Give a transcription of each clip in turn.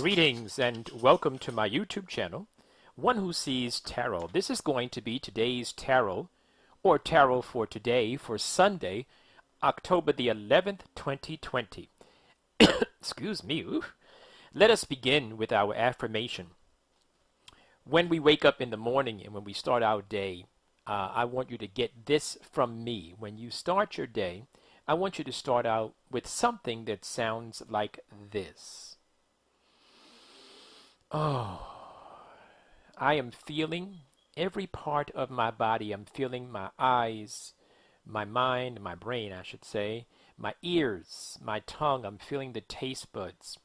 Greetings and welcome to my YouTube channel, One Who Sees Tarot. This is going to be today's tarot, or tarot for today, for Sunday, October the 11th, 2020. Excuse me. Oof. Let us begin with our affirmation. When we wake up in the morning and when we start our day, I want you to get this from me. When you start your day, I want you to start out with something that sounds like this. Oh, I am feeling every part of my body. I'm feeling my eyes, my mind, my brain, I should say, my ears, my tongue. I'm feeling the taste buds.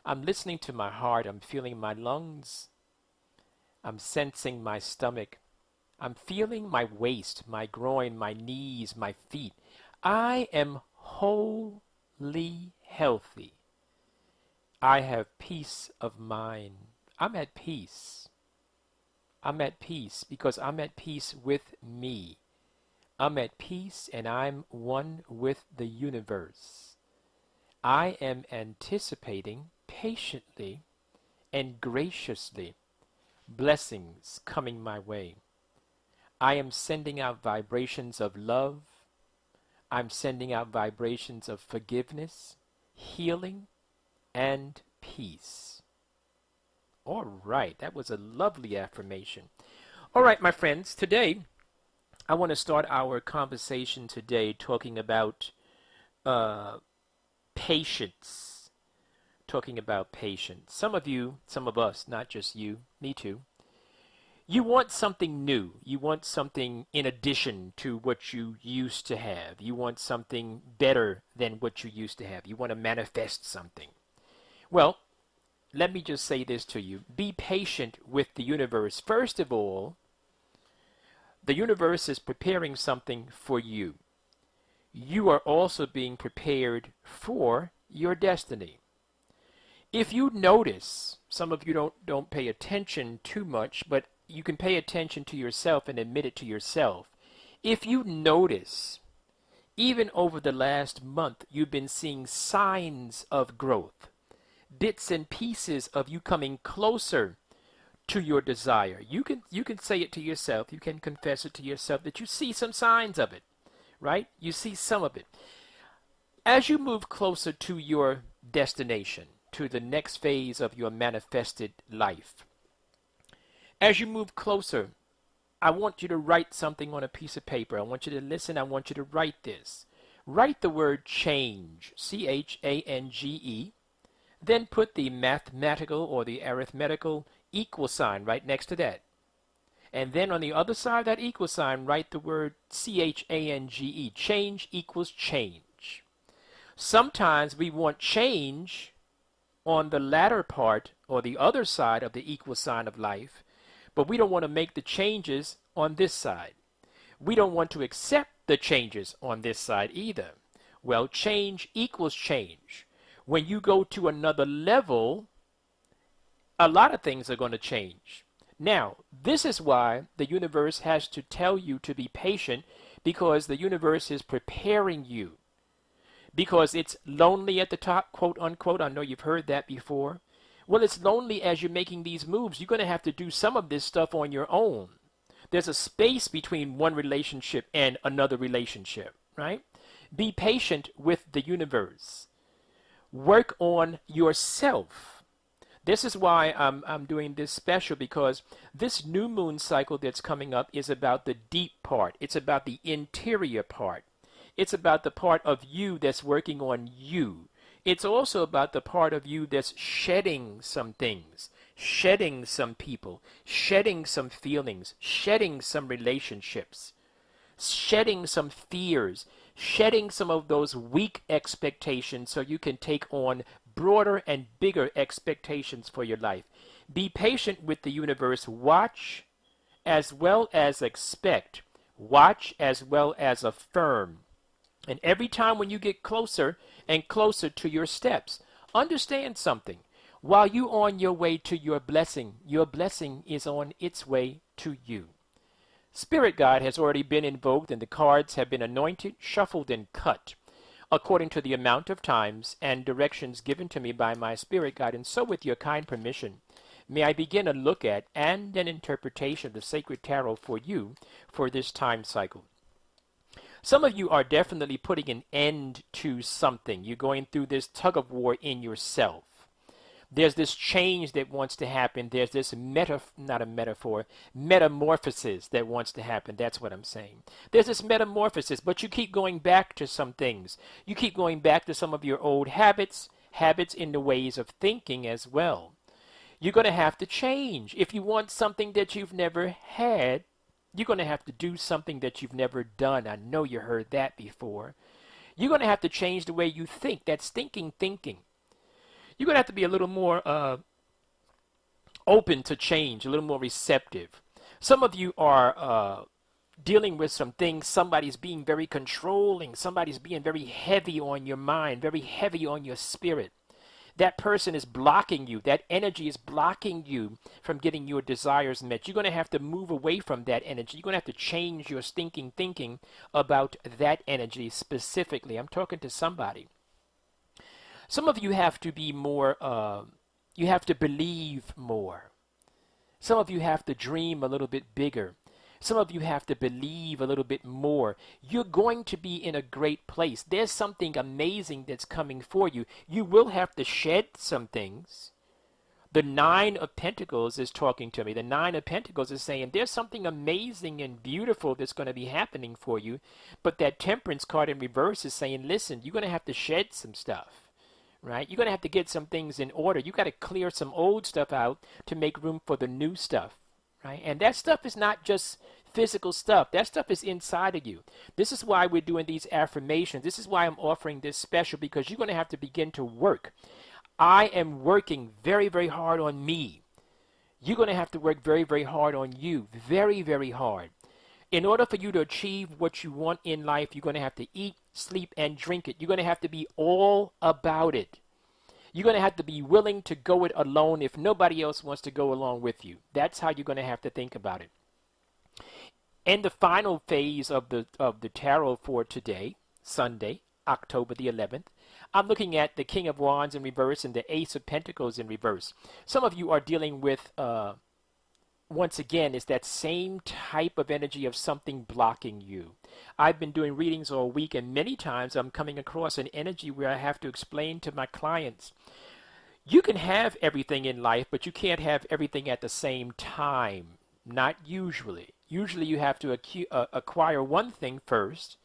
I'm listening to my heart. I'm feeling my lungs. I'm sensing my stomach. I'm feeling my waist, my groin, my knees, my feet. I am wholly healthy. I have peace of mind. I'm at peace. I'm at peace because I'm at peace with me. I'm at peace and I'm one with the universe. I am anticipating patiently and graciously blessings coming my way. I am sending out vibrations of love. I'm sending out vibrations of forgiveness, healing, and peace. All right, that was a lovely affirmation. All right, my friends, today I want to start our conversation today talking about patience. Talking about patience. Some of you, some of us, not just you, me too, you want something new. You want something in addition to what you used to have. You want something better than what you used to have. You want to manifest something. Well, let me just say this to you. Be patient with the universe. First of all, the universe is preparing something for you. You are also being prepared for your destiny. If you notice, some of you don't pay attention too much, but you can pay attention to yourself and admit it to yourself. If you notice, even over the last month, you've been seeing signs of growth. Bits and pieces of you coming closer to your desire. You can say it to yourself. You can confess it to yourself that you see some signs of it, right? You see some of it. As you move closer to your destination, to the next phase of your manifested life, as you move closer, I want you to write something on a piece of paper. I want you to listen. I want you to write this. Write the word change, C-H-A-N-G-E. Then put the mathematical or the arithmetical equal sign right next to that. And then on the other side of that equal sign, write the word C-H-A-N-G-E. Change equals change. Sometimes we want change on the latter part or the other side of the equal sign of life, but we don't want to make the changes on this side. We don't want to accept the changes on this side either. Well, change equals change. When you go to another level, a lot of things are going to change. Now, this is why the universe has to tell you to be patient, because the universe is preparing you. Because it's lonely at the top, quote unquote. I know you've heard that before. Well, it's lonely as you're making these moves. You're going to have to do some of this stuff on your own. There's a space between one relationship and another relationship, right? Be patient with the universe. Work on yourself. This is why I'm doing this special, because this new moon cycle that's coming up is about the deep part. It's about the interior part. It's about the part of you that's working on you. It's also about the part of you that's shedding some things, shedding some people, shedding some feelings, shedding some relationships, shedding some fears, shedding some of those weak expectations so you can take on broader and bigger expectations for your life. Be patient with the universe. Watch as well as expect. Watch as well as affirm. And every time when you get closer and closer to your steps, understand something. While you're on your way to your blessing is on its way to you. Spirit guide has already been invoked and the cards have been anointed, shuffled, and cut. according to the amount of times and directions given to me by my spirit guide. And so, with your kind permission, may I begin a look at and an interpretation of the sacred tarot for you for this time cycle. Some of you are definitely putting an end to something. You're going through this tug of war in yourself. There's this change that wants to happen. There's this metamorphosis that wants to happen. That's what I'm saying. There's this metamorphosis, but you keep going back to some things. You keep going back to some of your old habits in the ways of thinking as well. You're going to have to change. If you want something that you've never had, you're going to have to do something that you've never done. I know you heard that before. You're going to have to change the way you think. That's thinking. You're going to have to be a little more open to change, a little more receptive. Some of you are dealing with some things. Somebody's being very controlling. Somebody's being very heavy on your mind, very heavy on your spirit. That person is blocking you. That energy is blocking you from getting your desires met. You're going to have to move away from that energy. You're going to have to change your thinking about that energy specifically. I'm talking to somebody. Some of you have to be more, you have to believe more. Some of you have to dream a little bit bigger. Some of you have to believe a little bit more. You're going to be in a great place. There's something amazing that's coming for you. You will have to shed some things. The Nine of Pentacles is talking to me. The Nine of Pentacles is saying there's something amazing and beautiful that's going to be happening for you. But that Temperance card in reverse is saying, listen, you're going to have to shed some stuff. Right? You're going to have to get some things in order. You got to clear some old stuff out to make room for the new stuff. Right? And that stuff is not just physical stuff. That stuff is inside of you. This is why we're doing these affirmations. This is why I'm offering this special, because you're going to have to begin to work. I am working very, very hard on me. You're going to have to work very, very hard on you. Very, very hard. In order for you to achieve what you want in life, you're going to have to eat, sleep, and drink it. You're going to have to be all about it. You're going to have to be willing to go it alone if nobody else wants to go along with you. That's how you're going to have to think about it. And the final phase of the tarot for today, Sunday, October the 11th, I'm looking at the King of Wands in reverse and the Ace of Pentacles in reverse. Some of you are dealing with, once again, it's that same type of energy of something blocking you. I've been doing readings all week, and many times I'm coming across an energy where I have to explain to my clients, you can have everything in life, but you can't have everything at the same time. Not usually. Usually you have to acquire one thing first,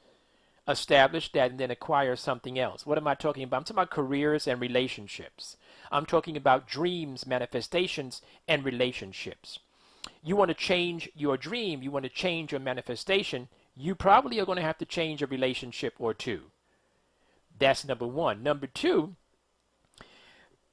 establish that, and then acquire something else. What am I talking about? I'm talking about careers and relationships. I'm talking about dreams, manifestations, and relationships. You want to change your dream, you want to change your manifestation, you probably are going to have to change a relationship or two. That's number one. Number two,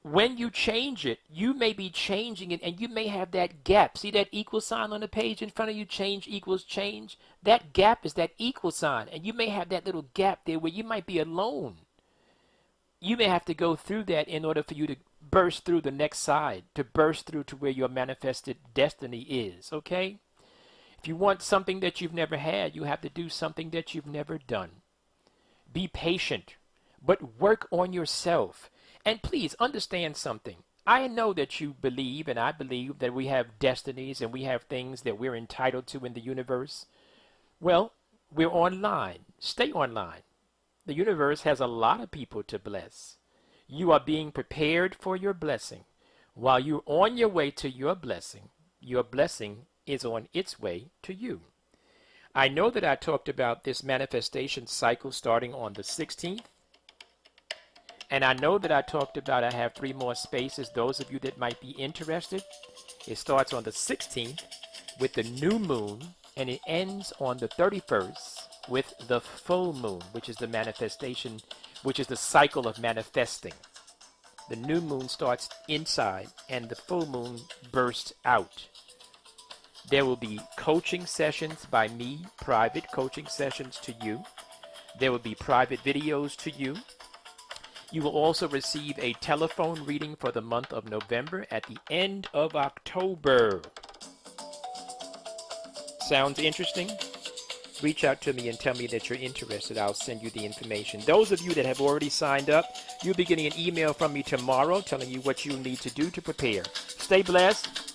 when you change it, you may be changing it and you may have that gap. See that equal sign on the page in front of you, change equals change? That gap is that equal sign, and you may have that little gap there where you might be alone. You may have to go through that in order for you to burst through the next side, to burst through to where your manifested destiny is, okay? If you want something that you've never had, you have to do something that you've never done. Be patient, but work on yourself. And please understand something. I know that you believe, and I believe, that we have destinies and we have things that we're entitled to in the universe. Well, we're online. Stay online. The universe has a lot of people to bless. You are being prepared for your blessing. While you're on your way to your blessing is on its way to you. I know that I talked about this manifestation cycle starting on the 16th. And I know that I talked about I have 3 more spaces. Those of you that might be interested, it starts on the 16th with the new moon, and it ends on the 31st with the full moon, which is the manifestation, which is the cycle of manifesting. The new moon starts inside and the full moon bursts out. There will be coaching sessions by me, private coaching sessions to you. There will be private videos to you. You will also receive a telephone reading for the month of November at the end of October. Sounds interesting? reach out to me and tell me that you're interested. I'll send you the information. Those of you that have already signed up, you'll be getting an email from me tomorrow telling you what you need to do to prepare. Stay blessed.